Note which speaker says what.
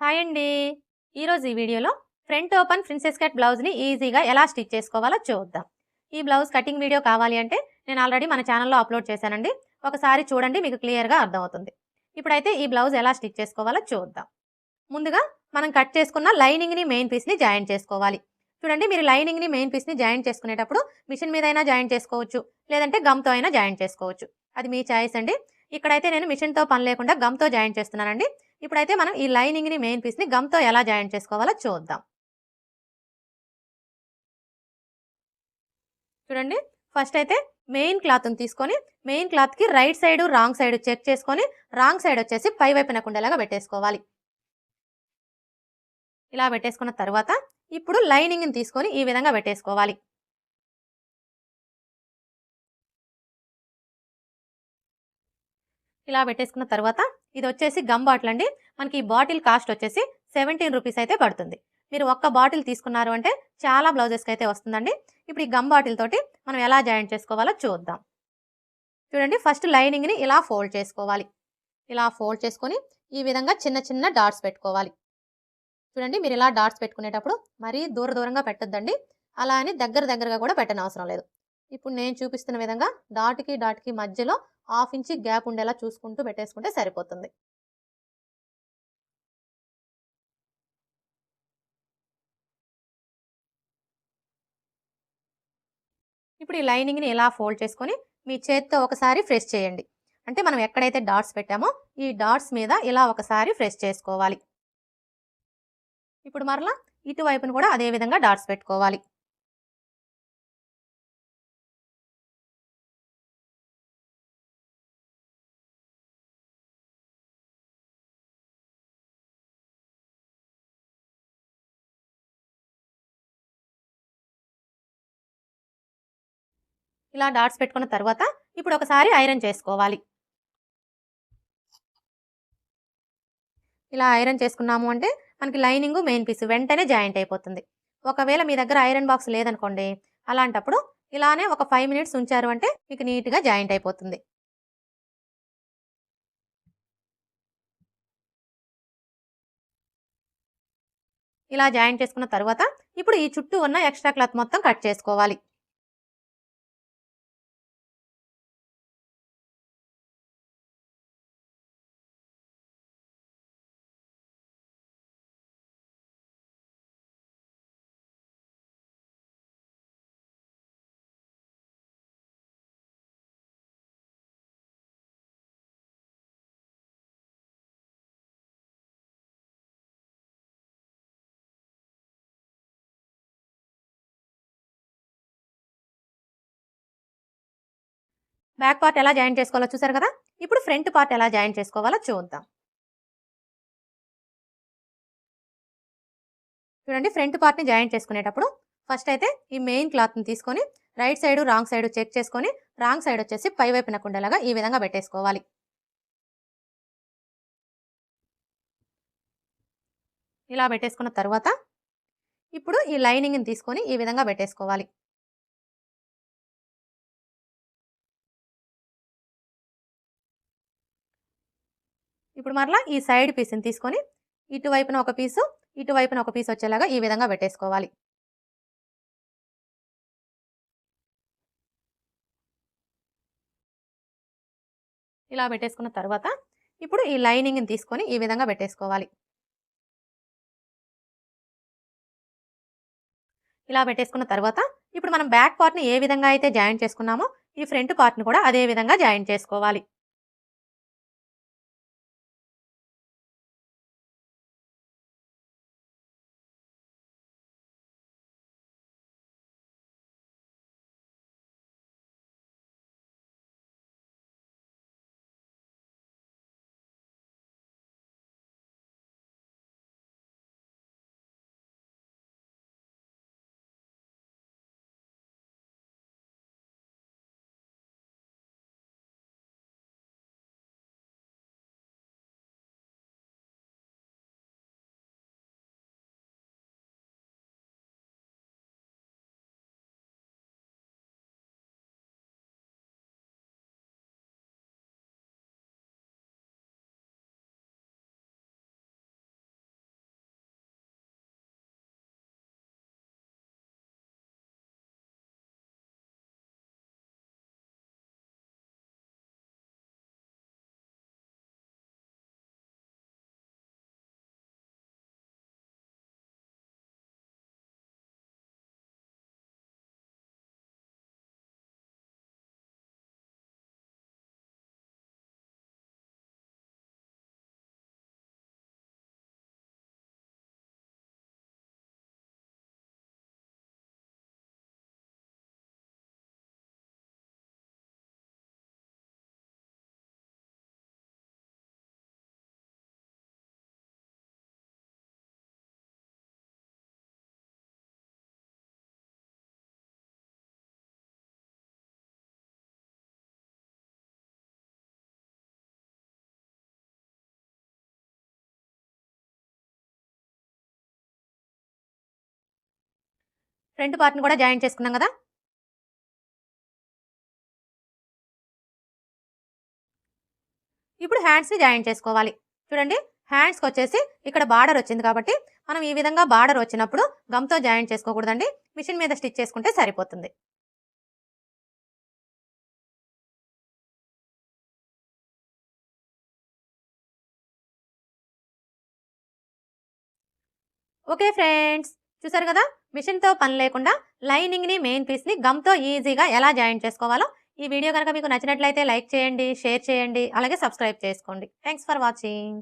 Speaker 1: Hi అండి. ఈరోజు ఈ వీడియోలో ఫ్రంట్ ఓపెన్ ప్రిన్సెస్ కట్ బ్లౌజ్ని ఈజీగా ఎలా స్టిచ్ చేసుకోవాలో చూద్దాం. ఈ బ్లౌజ్ కటింగ్ వీడియో కావాలి అంటే నేను ఆల్రెడీ మన ఛానల్లో అప్లోడ్ చేశానండి. ఒకసారి చూడండి, మీకు క్లియర్గా అర్థమవుతుంది. ఇప్పుడైతే ఈ బ్లౌజ్ ఎలా స్టిచ్ చేసుకోవాలో చూద్దాం. ముందుగా మనం కట్ చేసుకున్న లైనింగ్ని మెయిన్ పీస్ని జాయిన్ చేసుకోవాలి. చూడండి, మీరు లైనింగ్ని మెయిన్ పీస్ని జాయిన్ చేసుకునేటప్పుడు మిషన్ మీద అయినా జాయిన్ చేసుకోవచ్చు, లేదంటే గమ్తో అయినా జాయిన్ చేసుకోవచ్చు. అది మీ చాయిస్ అండి. ఇక్కడైతే నేను మిషన్తో పని లేకుండా గమ్తో జాయిన్ చేస్తున్నానండి. ఇప్పుడైతే మనం ఈ లైనింగ్ని మెయిన్ పీస్ని గమ్తో ఎలా జాయిన్ చేసుకోవాలో చూద్దాం. చూడండి, ఫస్ట్ అయితే మెయిన్ క్లాత్ని తీసుకొని మెయిన్ క్లాత్కి right side wrong side check చేసుకొని రాంగ్ సైడ్ వచ్చేసి పై వైపున కుండేలాగా పెట్టేసుకోవాలి. ఇలా పెట్టేసుకున్న తర్వాత ఇప్పుడు లైనింగ్ని తీసుకొని ఈ విధంగా పెట్టేసుకోవాలి. ఇలా పెట్టేసుకున్న తర్వాత ఇది వచ్చేసి గమ్ బాటిల్ అండి. మనకి ఈ బాటిల్ కాస్ట్ వచ్చేసి 17 రూపీస్ అయితే పడుతుంది. మీరు ఒక్క బాటిల్ తీసుకున్నారు అంటే చాలా బ్లౌజెస్కి అయితే వస్తుందండి. ఇప్పుడు ఈ గమ్ బాటిల్ తోటి మనం ఎలా జాయిన్ చేసుకోవాలో చూద్దాం. చూడండి, ఫస్ట్ లైనింగ్ని ఇలా ఫోల్డ్ చేసుకోవాలి. ఇలా ఫోల్డ్ చేసుకొని ఈ విధంగా చిన్న చిన్న డాట్స్ పెట్టుకోవాలి. చూడండి, మీరు ఇలా డాట్స్ పెట్టుకునేటప్పుడు మరీ దూరంగా పెట్టొద్దండి. అలా అని దగ్గరగా కూడా పెట్టనవసరం లేదు. ఇప్పుడు నేను చూపిస్తున్న విధంగా డాట్కి మధ్యలో 1/2 ఇంచ్ గ్యాప్ ఉండేలా చూసుకుంటూ పెట్టేసుకుంటే సరిపోతుంది. ఇప్పుడు ఈ లైనింగ్ని ఇలా ఫోల్డ్ చేసుకొని మీ చేత్తో ఒకసారి ప్రెస్ చేయండి. అంటే మనం ఎక్కడైతే డాట్స్ పెట్టామో ఈ డాట్స్ మీద ఇలా ఒకసారి ప్రెస్ చేసుకోవాలి. ఇప్పుడు మరలా ఇటువైపును కూడా అదే విధంగా డాట్స్ పెట్టుకోవాలి. ఇలా డాట్స్ పెట్టుకున్న తర్వాత ఇప్పుడు ఒకసారి ఐరన్ చేసుకోవాలి. ఇలా ఐరన్ చేసుకున్నాము అంటే మనకి లైనింగ్ మెయిన్ పీస్ వెంటనే జాయింట్ అయిపోతుంది. ఒకవేళ మీ దగ్గర ఐరన్ బాక్స్ లేదనుకోండి, అలాంటప్పుడు ఇలానే ఒక 5 మినిట్స్ ఉంచారు అంటే మీకు నీట్గా జాయింట్ అయిపోతుంది. ఇలా జాయింట్ చేసుకున్న తర్వాత ఇప్పుడు ఈ చుట్టూ ఉన్న ఎక్స్ట్రా క్లాత్ మొత్తం కట్ చేసుకోవాలి. బ్యాక్ పార్ట్ ఎలా జాయింట్ చేసుకోవాలో చూసారు కదా. ఇప్పుడు ఫ్రంట్ పార్ట్ ఎలా జాయింట్ చేసుకోవాలో చూద్దాం. చూడండి, ఫ్రంట్ పార్ట్ని జాయింట్ చేసుకునేటప్పుడు ఫస్ట్ అయితే ఈ మెయిన్ క్లాత్ని తీసుకొని right side wrong side check చేసుకొని రాంగ్ సైడ్ వచ్చేసి పై వైపున కుండేలాగా ఈ విధంగా పెట్టేసుకోవాలి. ఇలా పెట్టేసుకున్న తర్వాత ఇప్పుడు ఈ లైనింగ్ని తీసుకొని ఈ విధంగా పెట్టేసుకోవాలి. ఇప్పుడు మరలా ఈ సైడ్ పీస్ని తీసుకొని ఇటువైపున ఒక పీసు ఇటువైపున ఒక పీస్ వచ్చేలాగా ఈ విధంగా పెట్టేసుకోవాలి. ఇలా పెట్టేసుకున్న తర్వాత ఇప్పుడు ఈ లైనింగ్ని తీసుకొని ఈ విధంగా పెట్టేసుకోవాలి. ఇలా పెట్టేసుకున్న తర్వాత ఇప్పుడు మనం బ్యాక్ పార్ట్ని ఏ విధంగా అయితే జాయింట్ చేసుకున్నామో ఈ ఫ్రంట్ పార్ట్ని కూడా అదే విధంగా జాయింట్ చేసుకోవాలి. ఫ్రంట్ పార్ట్ని కూడా జాయింట్ చేసుకున్నాం కదా. ఇప్పుడు హ్యాండ్స్ని జాయింట్ చేసుకోవాలి. చూడండి, హ్యాండ్స్కి వచ్చేసి ఇక్కడ బార్డర్ వచ్చింది కాబట్టి మనం ఈ విధంగా బార్డర్ వచ్చినప్పుడు గమ్తో జాయింట్ చేసుకోకూడదండి, మిషన్ మీద స్టిచ్ చేసుకుంటే సరిపోతుంది. ఓకే ఫ్రెండ్స్, చూసారు కదా, మిషన్తో పని లేకుండా లైనింగ్ని మెయిన్ పీస్ని గమ్తో ఈజీగా ఎలా జాయింట్ చేసుకోవాలో. ఈ వీడియో కనుక మీకు నచ్చినట్లయితే లైక్ చేయండి, షేర్ చేయండి, అలాగే సబ్స్క్రైబ్ చేసుకోండి. Thanks for watching.